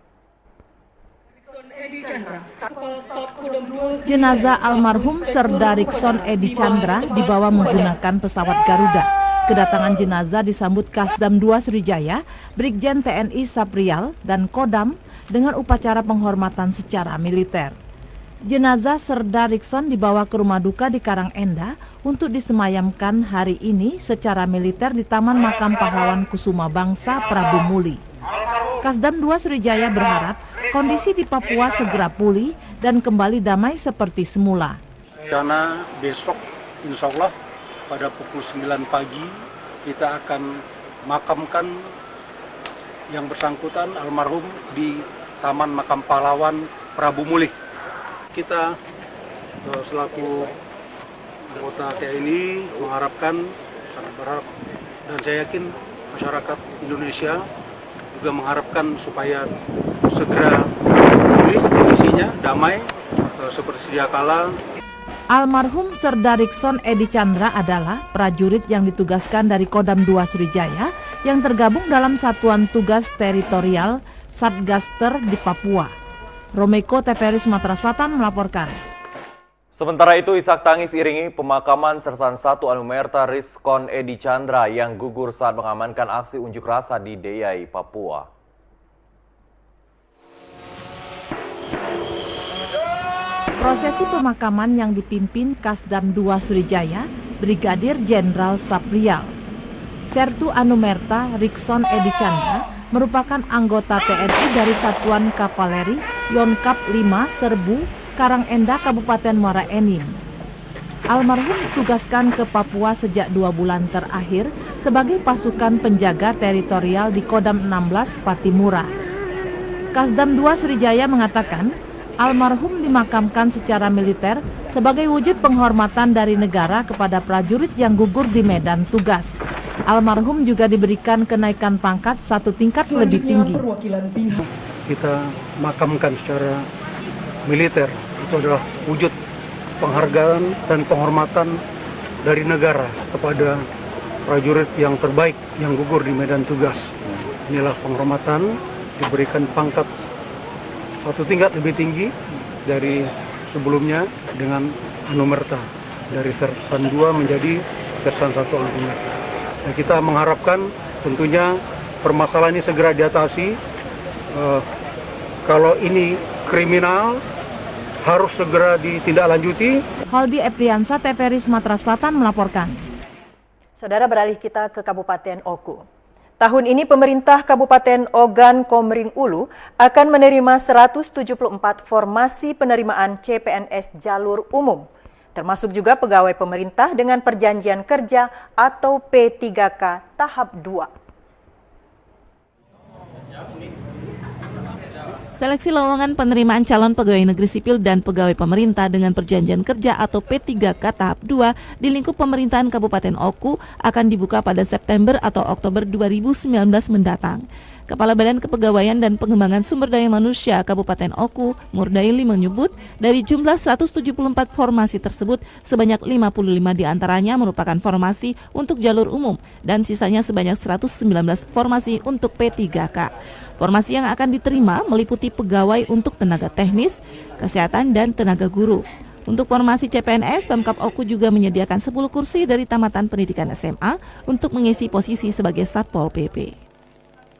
Jenazah almarhum Serda Rikson Edi Chandra dibawa menggunakan pesawat Garuda. Kedatangan jenazah disambut Kasdam 2 Sriwijaya, Brigjen TNI Saprial, dan Kodam dengan upacara penghormatan secara militer. Jenazah Serda Rikson dibawa ke rumah duka di Karang Endah untuk disemayamkan hari ini secara militer di Taman Makam Pahlawan Kusuma Bangsa Prabu Muli. Kasdam 2 Sriwijaya berharap kondisi di Papua segera pulih dan kembali damai seperti semula. Karena besok insya Allah pada pukul 9 pagi kita akan makamkan yang bersangkutan almarhum di Taman Makam Pahlawan Prabu Muli. Kita selaku anggota TNI mengharapkan, sangat berharap, dan saya yakin masyarakat Indonesia juga mengharapkan supaya segera pulih kondisinya, damai seperti sedia kala. Almarhum Serda Rikson Edi Chandra adalah prajurit yang ditugaskan dari Kodam 2 Sriwijaya yang tergabung dalam Satuan Tugas Teritorial Satgaster di Papua. Romeko, TVRI Sumatera Selatan melaporkan. Sementara itu, isak tangis iringi pemakaman Sersan 1 Anumerta Rikson Edi Chandra yang gugur saat mengamankan aksi unjuk rasa di Deiyai, Papua. Prosesi pemakaman yang dipimpin Kasdam 2 Sriwijaya, Brigadir Jenderal Saprial. Sertu Anumerta Rikson Edi Chandra merupakan anggota TNI dari Satuan Kavaleri Yonkap 5 Serbu, Karang Endah, Kabupaten Muara Enim. Almarhum ditugaskan ke Papua sejak 2 bulan terakhir sebagai pasukan penjaga teritorial di Kodam 16 Patimura. Kasdam 2 Sriwijaya mengatakan, almarhum dimakamkan secara militer sebagai wujud penghormatan dari negara kepada prajurit yang gugur di medan tugas. Almarhum juga diberikan kenaikan pangkat 1 tingkat lebih tinggi. Kita makamkan secara militer, itu adalah wujud penghargaan dan penghormatan dari negara kepada prajurit yang terbaik yang gugur di medan tugas. Inilah penghormatan, diberikan pangkat 1 tingkat lebih tinggi dari sebelumnya dengan Anumerta, dari Sersan 2 menjadi Sersan 1 Anumerta. Nah, kita mengharapkan tentunya permasalahan ini segera diatasi. Kalau ini kriminal harus segera ditindaklanjuti. Haldi Epriansa, TVRI Sumatera Selatan melaporkan. Saudara, beralih kita ke Kabupaten Oku. Tahun ini pemerintah Kabupaten Ogan Komering Ulu akan menerima 174 formasi penerimaan CPNS jalur umum, termasuk juga pegawai pemerintah dengan perjanjian kerja atau P3K tahap 2. Seleksi lowongan penerimaan calon pegawai negeri sipil dan pegawai pemerintah dengan perjanjian kerja atau P3K tahap 2 di lingkup pemerintahan Kabupaten Oku akan dibuka pada September atau Oktober 2019 mendatang. Kepala Badan Kepegawaian dan Pengembangan Sumber Daya Manusia Kabupaten Oku, Murdaili, menyebut dari jumlah 174 formasi tersebut, sebanyak 55 diantaranya merupakan formasi untuk jalur umum dan sisanya sebanyak 119 formasi untuk P3K. Formasi yang akan diterima meliputi pegawai untuk tenaga teknis, kesehatan, dan tenaga guru. Untuk formasi CPNS, Pemkab Oku juga menyediakan 10 kursi dari tamatan pendidikan SMA untuk mengisi posisi sebagai Satpol PP.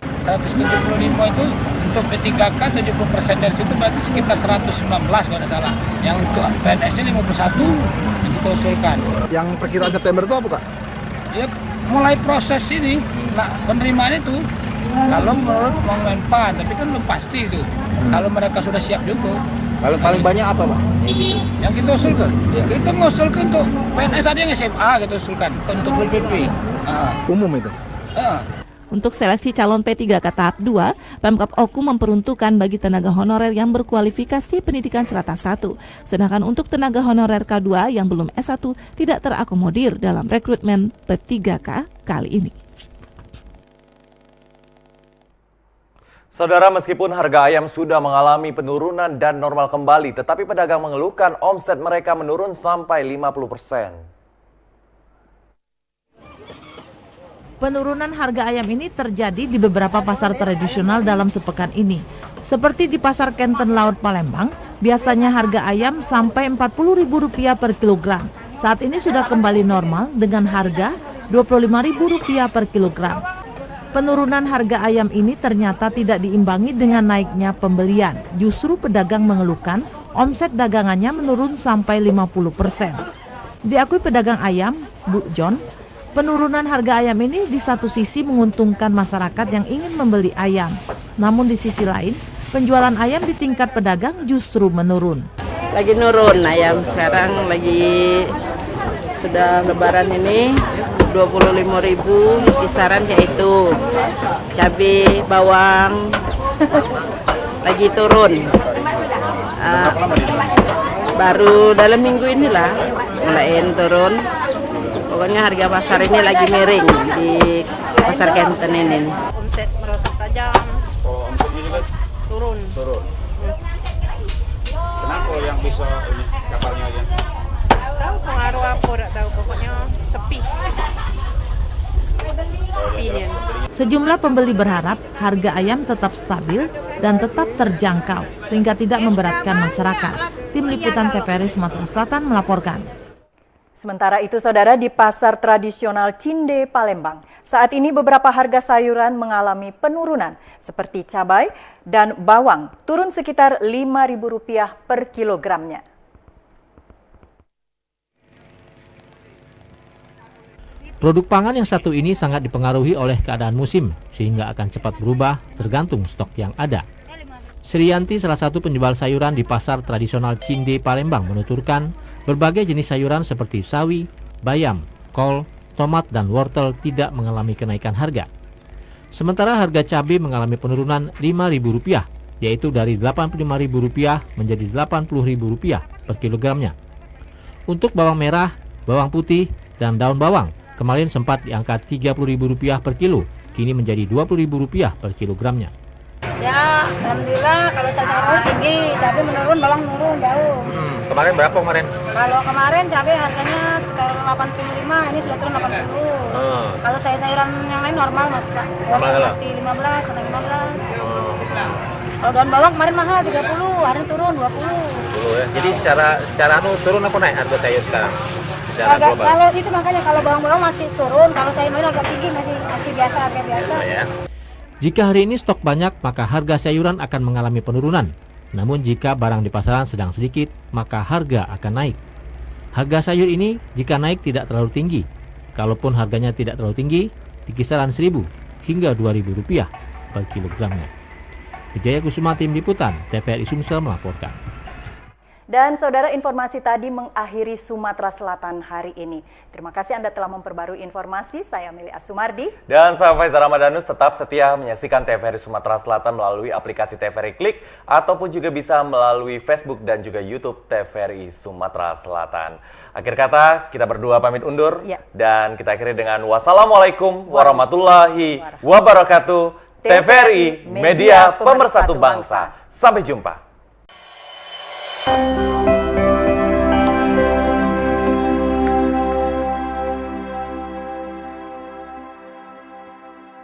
175 itu untuk P3K 70% dari situ berarti sekitar 119 kalau tidak salah. Yang untuk PNS-nya 51 yang kita usulkan. Yang perkiraan September itu apa, Pak? Ya mulai proses ini, penerimaan itu. Kalau menurut Menpan, tapi kan belum pasti itu. Kalau mereka sudah siap juga. Kalau paling banyak apa, Pak? Yang kita usulkan? Ya. Kita mengusulkan untuk PNS ada yang SMA kita usulkan untuk PPP. Umum itu? Untuk seleksi calon P3K tahap 2, Pemkab Oku memperuntukkan bagi tenaga honorer yang berkualifikasi pendidikan strata 1. Sedangkan untuk tenaga honorer K2 yang belum S1 tidak terakomodir dalam rekrutmen P3K kali ini. Saudara, meskipun harga ayam sudah mengalami penurunan dan normal kembali, tetapi pedagang mengeluhkan omset mereka menurun sampai 50%. Penurunan harga ayam ini terjadi di beberapa pasar tradisional dalam sepekan ini. Seperti di Pasar Kenten Laut Palembang, biasanya harga ayam sampai Rp40.000 per kilogram. Saat ini sudah kembali normal dengan harga Rp25.000 per kilogram. Penurunan harga ayam ini ternyata tidak diimbangi dengan naiknya pembelian. Justru pedagang mengeluhkan omset dagangannya menurun sampai 50%. Diakui pedagang ayam, Bu John, penurunan harga ayam ini di satu sisi menguntungkan masyarakat yang ingin membeli ayam. Namun di sisi lain, penjualan ayam di tingkat pedagang justru menurun. Lagi nurun ayam sekarang, lagi sudah lebaran ini 25.000 kisaran, yaitu cabai, bawang lagi turun. Baru dalam minggu inilah mulai turun. Pokoknya harga pasar ini lagi miring di Pasar Kenten ini. Omset merosot tajam. Oh, omsetnya juga Turun. turun. Kenapa yang bisa ini kabarnya aja? Tahu pengaruh apa, tidak tahu, pokoknya sepi. Sejumlah pembeli berharap harga ayam tetap stabil dan tetap terjangkau sehingga tidak memberatkan masyarakat. Tim Liputan TVRI Sumatera Selatan melaporkan. Sementara itu, saudara, di pasar tradisional Cinde, Palembang, saat ini beberapa harga sayuran mengalami penurunan, seperti cabai dan bawang, turun sekitar Rp5.000 per kilogramnya. Produk pangan yang satu ini sangat dipengaruhi oleh keadaan musim, sehingga akan cepat berubah tergantung stok yang ada. Sriyanti, salah satu penjual sayuran di pasar tradisional Cinde, Palembang, menuturkan berbagai jenis sayuran seperti sawi, bayam, kol, tomat, dan wortel tidak mengalami kenaikan harga. Sementara harga cabai mengalami penurunan Rp5.000, yaitu dari Rp85.000 menjadi Rp80.000 per kilogramnya. Untuk bawang merah, bawang putih, dan daun bawang, kemarin sempat di angka Rp30.000 per kilo, kini menjadi Rp20.000 per kilogramnya. Ya, alhamdulillah kalau sayur tinggi, cabai menurun, bawang turun jauh. Kemarin berapa kemarin? Kalau kemarin cabai harganya sekitar 85, ini sudah turun 80. Kalau sayuran yang lain normal Mas, Pak. Masih 15, kena 15. Kalau daun bawang kemarin mahal 30, hari ini turun 20. Ya. Jadi secara turun apa naik harga sayur sekarang? Kalau itu makanya kalau bawang-bawang masih turun, kalau sayur agak tinggi masih biasa, harga biasa. Ya. Jika hari ini stok banyak, maka harga sayuran akan mengalami penurunan. Namun jika barang di pasaran sedang sedikit, maka harga akan naik. Harga sayur ini jika naik tidak terlalu tinggi. Kalaupun harganya tidak terlalu tinggi, di kisaran Rp1.000 hingga Rp2.000 per kilogramnya. Wijaya Kusuma, Tim Liputan TVRI Sumsel melaporkan. Dan saudara, informasi tadi mengakhiri Sumatera Selatan hari ini. Terima kasih Anda telah memperbarui informasi. Saya Meli Asumardi. Dan saya Faizal Ramadanus. Tetap setia menyaksikan TVRI Sumatera Selatan melalui aplikasi TVRI Klik ataupun juga bisa melalui Facebook dan juga YouTube TVRI Sumatera Selatan. Akhir kata, kita berdua pamit undur. Dan kita akhiri dengan wassalamualaikum warahmatullahi wabarakatuh. TVRI, Media Pemersatu Bangsa. Sampai jumpa.